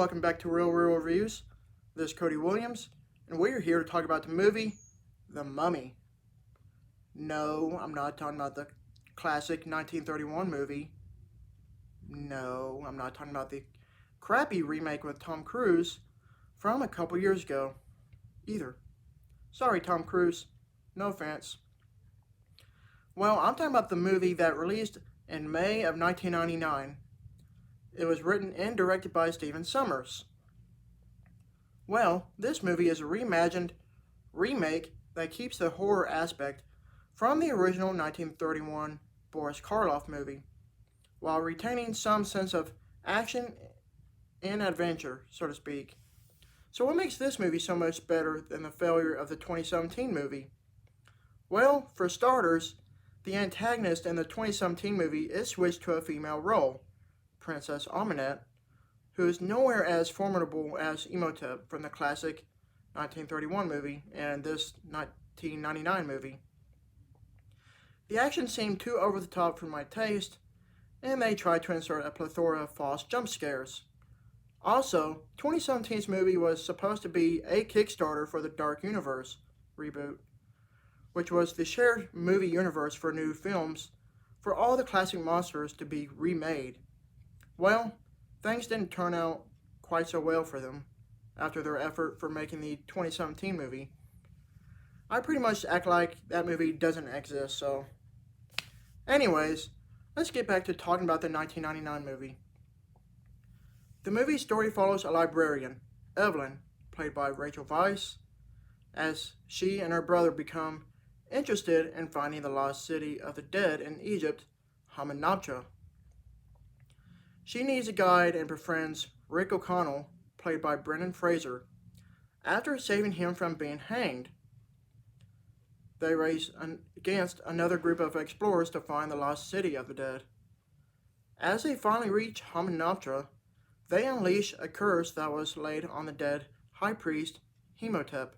welcome back to Real Reviews. This is Cody Williams, and we're here to talk about the movie, The Mummy. No, I'm not talking about the classic 1931 movie. No, I'm not talking about the crappy remake with Tom Cruise from a couple years ago, either. Sorry, Tom Cruise. No offense. Well, I'm talking about the movie that released in May of 1999. It was written and directed by Stephen Sommers. Well, this movie is a reimagined remake that keeps the horror aspect from the original 1931 Boris Karloff movie, while retaining some sense of action and adventure, so to speak. So what makes this movie so much better than the failure of the 2017 movie? Well, for starters, the antagonist in the 2017 movie is switched to a female role, Princess Amunet, who is nowhere as formidable as Imhotep from the classic 1931 movie and this 1999 movie. The action seemed too over the top for my taste, and they tried to insert a plethora of false jump scares. Also, 2017's movie was supposed to be a Kickstarter for the Dark Universe reboot, which was the shared movie universe for new films for all the classic monsters to be remade. Well, things didn't turn out quite so well for them after their effort for making the 2017 movie. I pretty much act like that movie doesn't exist, so. Anyways, let's get back to talking about the 1999 movie. The movie's story follows a librarian, Evelyn, played by Rachel Weisz, as she and her brother become interested in finding the lost city of the dead in Egypt, Hamunaptra. She needs a guide and befriends Rick O'Connell, played by Brendan Fraser, after saving him from being hanged. They race against another group of explorers to find the lost city of the dead. As they finally reach Hamunaptra, they unleash a curse that was laid on the dead high priest Imhotep.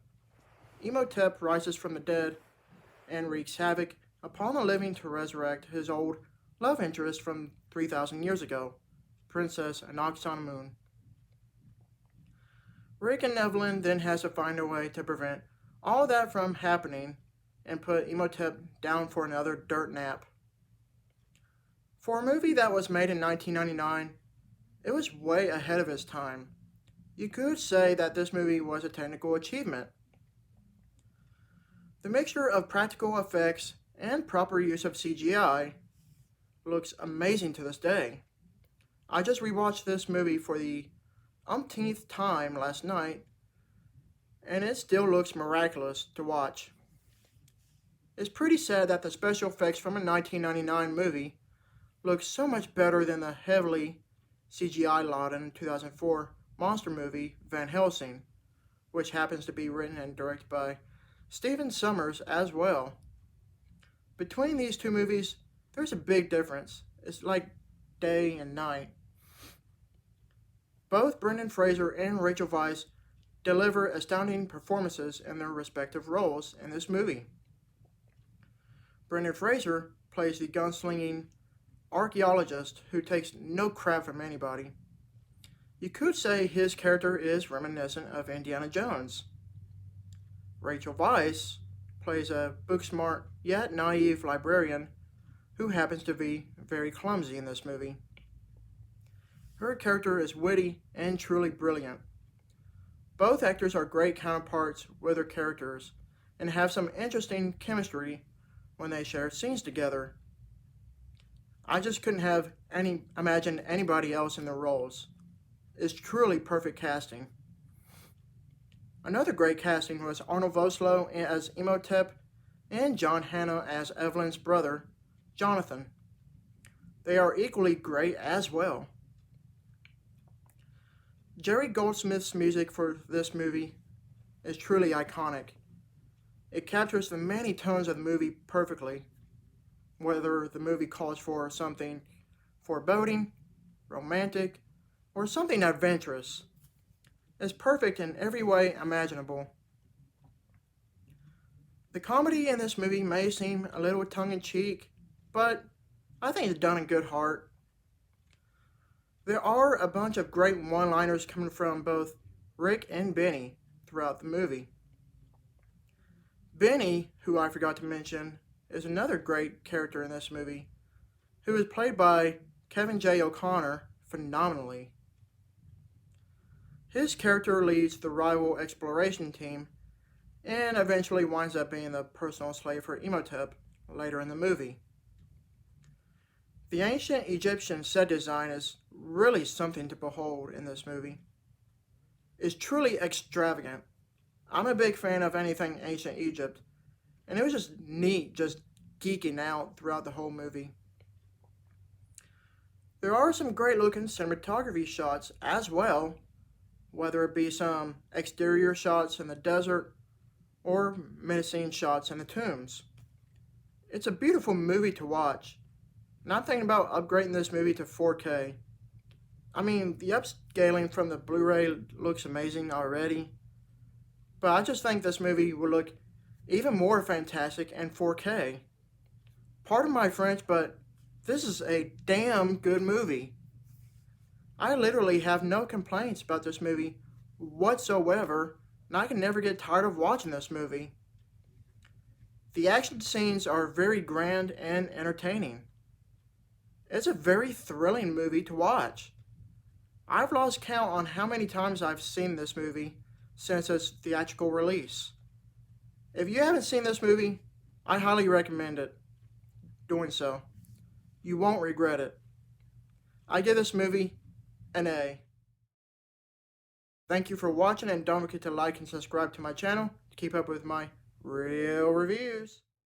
Imhotep rises from the dead and wreaks havoc upon the living to resurrect his old love interest from 3,000 years ago, Princess Anaxanamun. Rick and Evelyn then has to find a way to prevent all that from happening and put Imhotep down for another dirt nap. For a movie that was made in 1999, it was way ahead of its time. You could say that this movie was a technical achievement. The mixture of practical effects and proper use of CGI looks amazing to this day. I just rewatched this movie for the umpteenth time last night, and it still looks miraculous to watch. It's pretty sad that the special effects from a 1999 movie look so much better than the heavily CGI-laden 2004 monster movie Van Helsing, which happens to be written and directed by Stephen Sommers as well. Between these two movies, there's a big difference. It's like day and night. Both Brendan Fraser and Rachel Weisz deliver astounding performances in their respective roles in this movie. Brendan Fraser plays the gunslinging archaeologist who takes no crap from anybody. You could say his character is reminiscent of Indiana Jones. Rachel Weisz plays a book-smart yet naive librarian who happens to be very clumsy in this movie. Her character is witty and truly brilliant. Both actors are great counterparts with their characters and have some interesting chemistry when they share scenes together. I just couldn't have imagined anybody else in their roles. It's truly perfect casting. Another great casting was Arnold Vosloo as Imhotep and John Hannah as Evelyn's brother, Jonathan. They are equally great as well. Jerry Goldsmith's music for this movie is truly iconic. It captures the many tones of the movie perfectly, whether the movie calls for something foreboding, romantic, or something adventurous. It's perfect in every way imaginable. The comedy in this movie may seem a little tongue-in-cheek, but I think it's done in good heart. There are a bunch of great one-liners coming from both Rick and Benny throughout the movie. Benny, who I forgot to mention, is another great character in this movie, who is played by Kevin J. O'Connor phenomenally. His character leads the rival exploration team and eventually winds up being the personal slave for Imhotep later in the movie. The ancient Egyptian set design is really something to behold in this movie. It's truly extravagant. I'm a big fan of anything ancient Egypt, and it was just neat just geeking out throughout the whole movie. There are some great looking cinematography shots as well, whether it be some exterior shots in the desert or menacing shots in the tombs. It's a beautiful movie to watch, and I'm thinking about upgrading this movie to 4K. I mean, the upscaling from the Blu-ray looks amazing already, but I just think this movie will look even more fantastic in 4K. Pardon my French, but this is a damn good movie. I literally have no complaints about this movie whatsoever, and I can never get tired of watching this movie. The action scenes are very grand and entertaining. It's a very thrilling movie to watch. I've lost count on how many times I've seen this movie since its theatrical release. If you haven't seen this movie, I highly recommend it. Doing so. You won't regret it. I give this movie an A. Thank you for watching, and don't forget to like and subscribe to my channel to keep up with my real reviews.